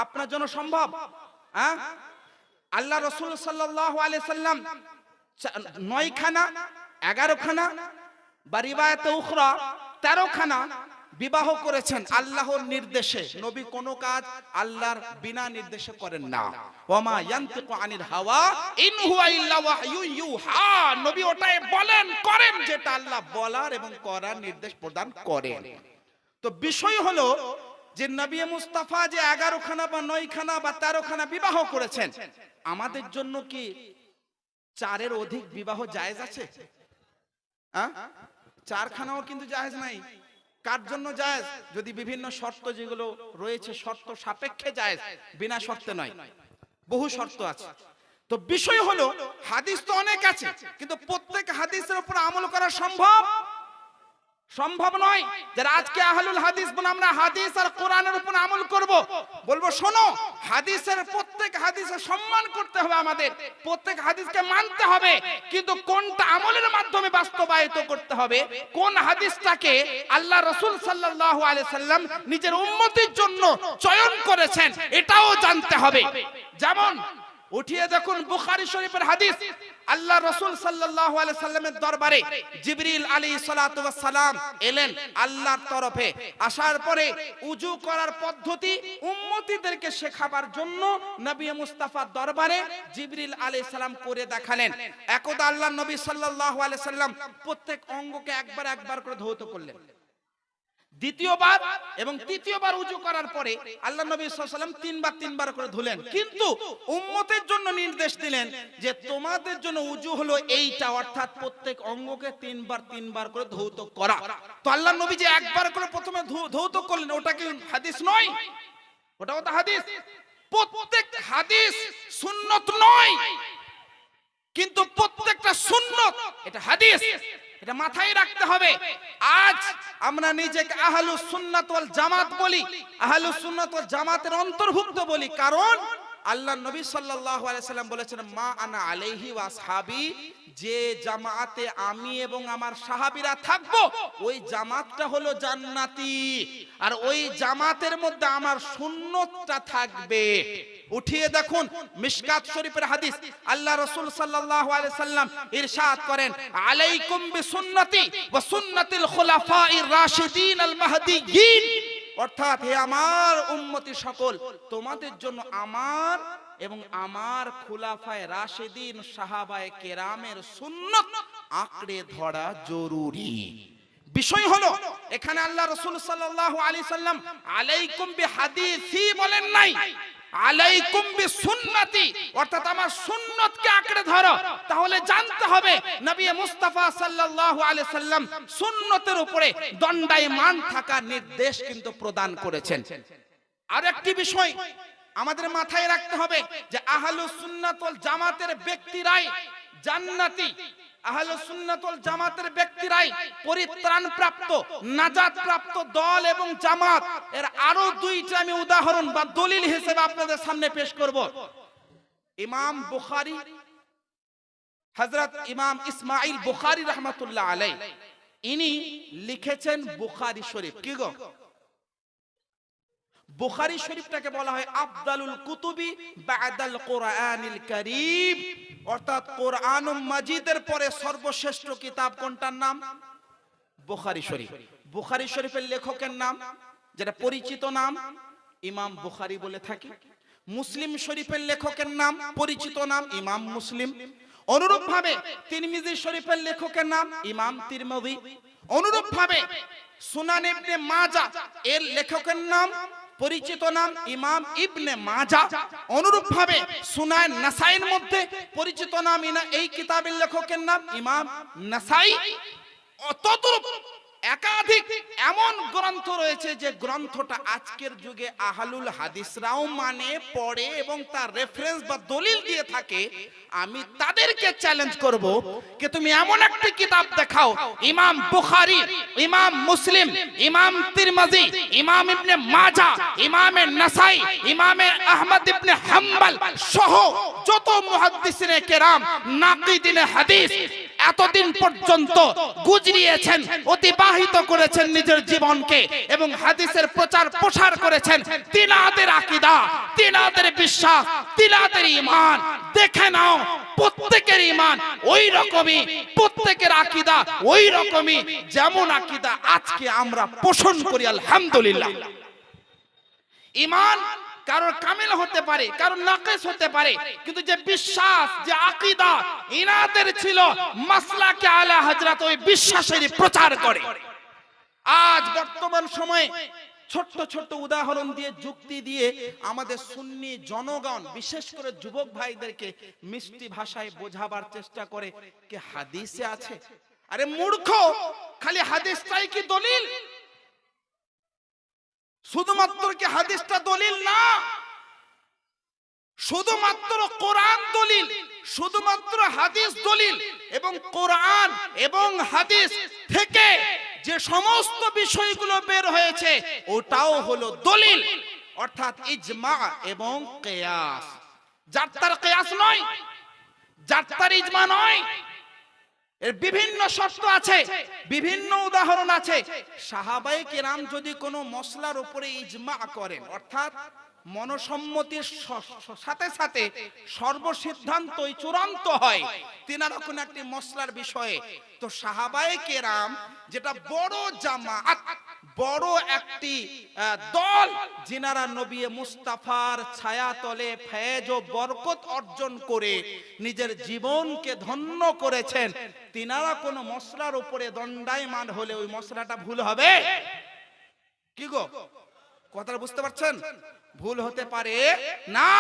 আপনার জন্য সম্ভব? হ্যাঁ, আল্লাহ রাসূল সাল্লাল্লাহু আলাইহি সাল্লাম 9 খানা 11 খানা বা রিওয়ায়াতে উখরা 13 খানা বিবাহ করেছেন আল্লাহর নির্দেশে। নবী কোন কাজ আল্লাহর বিনা নির্দেশে করেন না। ওয়ামা ইয়ানতিকু আনিল হাওয়া ইন হুয়া ইল্লা ওয়াহয়ু ইউহা। নবী ওটাই বলেন করেন যেটা আল্লাহ বলার এবং করার নির্দেশ প্রদান করেন। তো বিষয় হলো যে নবী মুস্তাফা যে 11 খানা বা 9 খানা বা 13 খানা বিবাহ করেছেন, আমাদের জন্য কি 4 অধিক বিবাহ জায়েজ আছে? 4 খানাও কিন্তু জায়েজ নাই। কার জন্য জায়েজ? যদি বিভিন্ন শর্ত যেগুলো রয়েছে শর্ত সাপেক্ষে জায়েজ, বিনা শর্তে নয়, বহু শর্ত আছে। তো বিষয় হলো হাদিস তো অনেক আছে, কিন্তু প্রত্যেক হাদিসের উপর আমল করা সম্ভব সম্ভব নয়। যারা আজকে আহলুল হাদিস বলে আমরা হাদিস আর কোরআনের উপর আমল করব, বলবো শোনো, হাদিসের প্রত্যেক হাদিসের সম্মান করতে হবে, আমাদের প্রত্যেক হাদিসকে মানতে হবে, কিন্তু কোনটা আমলের মাধ্যমে বাস্তবায়িত করতে হবে, কোন হাদিসটাকে আল্লাহ রাসূল সাল্লাল্লাহু আলাইহি সাল্লাম নিজের উম্মতের জন্য চয়ন করেছেন এটাও জানতে হবে। যেমন উঠিয়ে দেখুন বুখারী শরীফের হাদিস, আল্লাহ রাসূল সাল্লাল্লাহু আলাইহি সাল্লামের দরবারে জিবরিল আলাইহিস সালাতু ওয়াস সালাম এলেন আল্লাহর তরফে। আসার পরে ওযু করার পদ্ধতি উম্মতীদেরকে শেখাবার জন্য নবী মুস্তাফার দরবারে জিবরিল আলাইহিস সালাম করে দেখালেন। একদা আল্লাহর নবী সাল্লাল্লাহু আলাইহি সাল্লাম প্রত্যেক অঙ্গকে একবার একবার করে ধৌত করলেন। দ্বিতীয়বার এবং তৃতীয়বার ওযু করার পরে আল্লাহ নবী সাল্লাল্লাহু আলাইহি ওয়াসাল্লাম তিনবার করে ধুলেন। কিন্তু উম্মতের জন্য নির্দেশ দিলেন যে তোমাদের জন্য ওযু হলো এইটা, অর্থাৎ প্রত্যেক অঙ্গকে তিনবার করে ধৌত করা। তো আল্লাহ নবী যে একবার করে প্রথমে ধৌত করলেন, ওটা কি হাদিস নয়? ওটাও তো হাদিস। প্রত্যেক হাদিস সুন্নত নয়, কিন্তু প্রত্যেকটা সুন্নত এটা হাদিস। এটা মাথায় রাখতে হবে। আজ আমরা নিজেকে আহলুস সুন্নাত ওয়াল জামাত বলি, আহলুস সুন্নাত ওয়াল জামাতের অন্তর্ভুক্ত বলি, কারণ আল্লাহ নবী সাল্লাল্লাহু আলাইহি সাল্লাম বলেছেন মা আনা আলাইহি ওয়া আসহাবি, যে জামাতে আমি এবং আমার সাহাবীরা থাকব ওই জামাতটা হলো জান্নাতি, আর ওই জামাতের মধ্যে আমার সুন্নতটা থাকবে। উঠিয়ে দেখুন মিশকাত শরীফের হাদিস, আল্লাহ রাসূল সাল্লাল্লাহু আলাইহি সাল্লাম ইরশাদ করেন আলাইকুম বিসুন্নতি ওয়া সুন্নাতিল খুলাফাইর রাশিদিন আল মাহদিয়িন, অর্থাৎ হে আমার উম্মতি সকল, তোমাদের জন্য আমার এবং আমার খুলাফায়ে রাশিদিন সাহাবায়ে কেরামের সুন্নাত আঁকড়ে ধরা জরুরি। বিষয় হলো এখানে আল্লাহ রাসূল সাল্লাল্লাহু আলাইহি সাল্লাম আলাইকুম বিহাদিসি বলেন নাই, আলাইকুম বিসুন্নতি, অর্থাৎ আমার সুন্নতকে আঁকড়ে ধরো। তাহলে জানতে হবে নবী মুস্তাফা সাল্লাল্লাহু আলাইহি সাল্লাম সুন্নতের উপরে দণ্ডায়মান থাকার নির্দেশ কিন্তু প্রদান করেছেন। আরেকটি বিষয় আমাদের মাথায় রাখতে হবে যে আহলুস সুন্নাত ওয়াল জামাতের ব্যক্তিরাই জান্নাতি আহলুস সুন্নাত ওয়াল জামাতের ব্যক্তিরাই পরিত্রাণ প্রাপ্ত নাজাত প্রাপ্ত দল এবং জামাত। এর আরো দুইটা আমি উদাহরণ বা দলিল হিসেবে আপনাদের সামনে পেশ করব। ইমাম বুখারী, হযরত ইমাম ইসমাঈল বুখারী রাহমাতুল্লাহ আলাইহি, ইনি লিখেছেন বুখারী শরীফ। কি গো? বুখারী শরীফটাকে বলা হয় আফদালুল কুতুবি বাদাল কোরআনিল কারীম, অর্থাৎ কোরআন মাজিদের পরে সর্বশ্রেষ্ঠ কিতাব কোনটার নাম? বুখারী শরীফ। বুখারী শরীফের লেখকের নাম, যেটা পরিচিত নাম, ইমাম বুখারী বলে থাকি। মুসলিম শরীফের লেখকের নাম, পরিচিত নাম, ইমাম মুসলিম। অনুরূপভাবে তিরমিজি শরীফের লেখকের নাম ইমাম তিরমিজি। অনুরূপভাবে সুনান ইবনে মাজাহ এর লেখকের নাম, পরিচিত নাম ইমাম ইবনে মাজাহ। অনুরূপভাবে সুনান নাসাইর মধ্যে পরিচিত নাম এই কিতাবের লেখকের নাম ইমাম নাসাই। তদ্রূপ একাধিক এমন গ্রন্থ রয়েছে যে গ্রন্থটা আজকের যুগে আহলুল হাদিসরাও মানে, পড়ে এবং তার রেফারেন্স বা দলিল দিয়ে থাকে। আমি তাদেরকে চ্যালেঞ্জ করব যে তুমি এমন একটি কিতাব দেখাও, ইমাম বুখারী, ইমাম মুসলিম, ইমাম তিরমিজি, ইমাম ইবনে মাজাহ, ইমাম নাসাই, ইমাম আহমদ ইবনে হাম্বল সহ যত মুহাদ্দিসিনে কেরাম নাকিদিনে হাদিস এতদিন পর্যন্ত গুজরিয়েছেন, অতিবাহিত করেছেন নিজের জীবনকে এবং হাদিসের প্রচার প্রসার করেছেন। তিনাদের আকীদা, তিনাদের বিশ্বাস, তিনাদের ঈমান দেখে নাও, প্রত্যেকের ঈমান ওই রকমই, প্রত্যেকের আকীদা ওই রকমই, যেমন আকীদা আজকে আমরা পোষণ করি আলহামদুলিল্লাহ। ঈমান কারোর কামিল হতে পারে, কারোর নাকিস হতে পারে, কিন্তু যে বিশ্বাস, যে আকীদা ইনাদের ছিল, মাসলাকে আলা হযরত ওই বিশ্বাসেরই প্রচার করে। আজ বর্তমান সময়ে ছোট্ট ছোট্ট উদাহরণ দিয়ে, যুক্তি দিয়ে আমাদের সুন্নি জনগণ, বিশেষ করে যুবক ভাইদেরকে মিষ্টি ভাষায় বোঝাবার চেষ্টা করে যে হাদিসে আছে। আরে মূর্খ, খালি হাদিসটাই কি দলিল? শুধুমাত্র কি হাদিসটা দলিল না, শুধুমাত্র কোরআন দলিল, শুধুমাত্র হাদিস দলিল, এবং কোরআন এবং হাদিস থেকে যে সমস্ত বিষয়গুলো বের হয়েছে ওটাও হলো দলিল, অর্থাৎ ইজমা এবং কিয়াস। যার তার কিয়াস নয়, যার তার ইজমা নয়। এর বিভিন্ন শর্ত আছে, বিভিন্ন উদাহরণ আছে। সাহাবায়ে কেরাম যদি কোনো মসলার উপরে ইজমা করেন, অর্থাৎ মনসম্মতির সাথে সাথে সর্বসিদ্ধান্তই চূড়ান্ত হয় তিনারা কোন একটি মসলার বিষয়ে, তো সাহাবায়ে কেরাম যেটা বড় জামাত, বড় একটি দল, যিনারা নবী মুস্তাফার ছায়াতলে ফয়েজ ও বরকত অর্জন করে নিজের জীবনকে ধন্য করেছেন, তিনারা কোন মসলার উপরে দণ্ডায়মান হলে ওই মসলাটা ভুল হবে? কি গো, কথাটা বুঝতে পারছেন? ভুল হতে পারে না,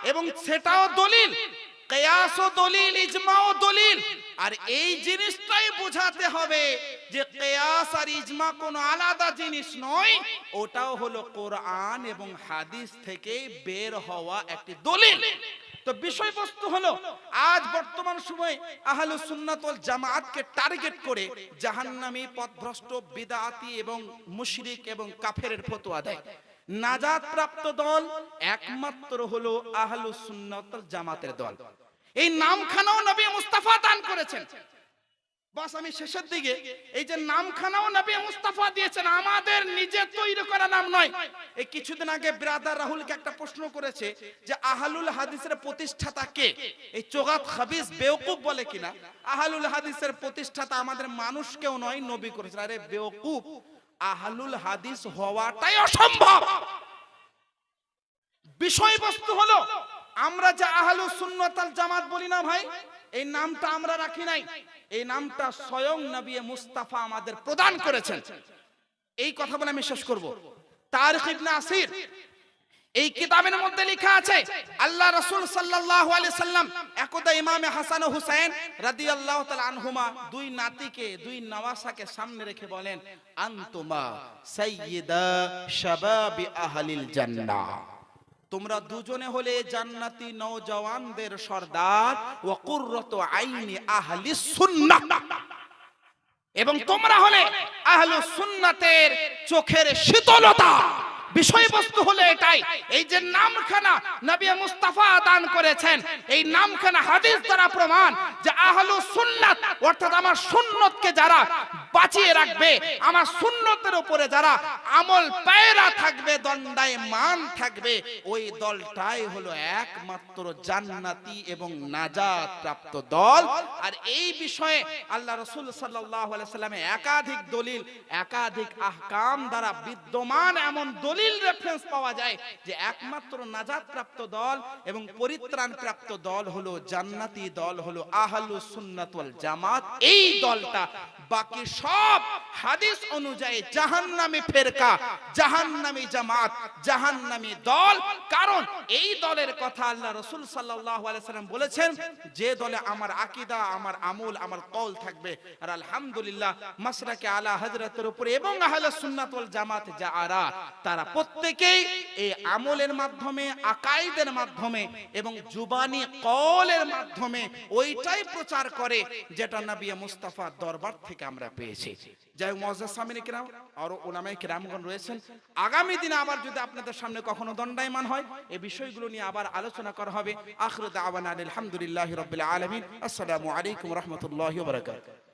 এবং সেটাও দলিল, কিয়াসও দলিল, ইজমাও দলিল। আর এই জিনিসটাই বোঝাতে হবে যে কিয়াস আর ইজমা কোনো আলাদা জিনিস নয়, ওটাও হলো কোরআন এবং হাদিস থেকে বের হওয়া একটি দলিল। তো বিষয়বস্তু হলো, আজ বর্তমান সময়ে আহলুস সুন্নাত ওয়াল জামাতকে টার্গেট করে জাহান্নামী, পথভ্রষ্ট, বিদআতি এবং মুশরিক এবং কাফেরের ফতোয়া দেয়। নাজাত প্রাপ্ত দল একমাত্র হলো আহলুস সুন্নাত ওয়াল জামাতের দল। এই নামখানাও নবী মুস্তাফা দান করেছেন। বাস আমি শেষের দিকে, এই যে নামখানাও নবী মুস্তাফা দিয়েছেন, আমাদের নিজে তৈরি করা নাম নয়। এই কিছুদিন আগে ব্রাদার রাহুলকে একটা প্রশ্ন করেছে যে আহলুল হাদিসের প্রতিষ্ঠাতা কে? এই চোগাত খাবিস বেওকুফ বলে কিনা আহলুল হাদিসের প্রতিষ্ঠাতা আমাদের মানুষ কেউ নয়, নবী করেছেন। আরে বেওকুফ, আহলুল হাদিস হওয়াটাই অসম্ভব। বিষয়বস্তু হলো, আমরা যে আহলুস সুন্নাত ওয়াল জামাত বলি না ভাই, এই নামটা আমরা রাখি নাই, এই নামটা স্বয়ং নবী মুস্তাফা আমাদের প্রদান করেছেন। এই কথা বলে আমি শেষ করব। তারিখ ইবনে আসির এই কিতাবের মধ্যে লেখা আছে, আল্লাহ রাসূল সাল্লাল্লাহু আলাইহি সাল্লাম একদা ইমামে হাসান ও হুসাইন রাদিয়াল্লাহু তাআলা আনহুমা, দুই নাতিকে, দুই নওয়াসাকে সামনে রেখে বলেন, আনতুমা সাইয়্যিদা শাবাবি আহলিল জান্নাহ, তোমরা দুজনে হলে জান্নাতি নওজওয়ানদের সর্দার ওয়া কুররাতু আইনি আহলিস সুন্নাহ, এবং তোমরা হলে আহলুস সুন্নাতের চোখের শীতলতা। বিষয়বস্তু হলো এটাই। এই যে নামখানা নবী মুস্তাফা দান করেছেন, এই নামখানা হাদিস দ্বারা প্রমাণ যে আহলুস সুন্নাত অর্থাৎ আমার সুন্নতকে যারা বাঁচিয়ে রাখবে, আমার সুন্নতের উপরে যারা আমল পায়রা থাকবে, দণ্ডায়মান থাকবে, ওই দলটাই হলো একমাত্র জান্নাতি এবং নাজাত প্রাপ্ত দল। আর এই বিষয়ে আল্লাহ রাসূল সাল্লাল্লাহু আলাইহি সাল্লামে একাধিক দলিল, একাধিক আহকাম দ্বারা বিদ্যমান এমন দলিল রেফারেন্স পাওয়া যায় যে একমাত্র নাজাত প্রাপ্ত দল এবং পরিত্রাণ প্রাপ্ত দল হলো জান্নাতি দল, হলো আহলুস সুন্নাত ওয়াল জামাত। এই দলটা বাকি সব হাদিস অনুযায়ী জাহান্নামী ফেরকা, জাহান্নামী জামাত, জাহান্নামী দল। কারণ এই দলের কথা আল্লাহ রাসূল সাল্লাল্লাহু আলাইহি সাল্লাম বলেছেন, যে দলে আমার আকীদা, আমার আমল, আমার কওল থাকবে। আর আলহামদুলিল্লাহ মাসলাকে আলা হযরতের উপরে এবং আহলুস সুন্নাত ওয়াল জামাত যারা, তারা প্রত্যেকেই এই আমলের মাধ্যমে, আকাইদের মাধ্যমে এবং জুবানি কওলের মাধ্যমে ওইটাই প্রচার করে যেটা নবী মুস্তাফা দরবার থেকে আমরা পেয়েছি। যাই হোক মুআজ্জাজ সামিন কিরাম আর উলামায়ে কিরামগণ রয়েছেন, আগামী দিনে আবার যদি আপনাদের সামনে কখনো দণ্ডায়মান হয়, এই বিষয়গুলো নিয়ে আবার আলোচনা করা হবে। আখিরু দাওয়ানা আলহামদুলিল্লাহি রাব্বিল আলামিন। আসসালামু আলাইকুম ওয়া রাহমাতুল্লাহি ওয়া বারাকাতুহু।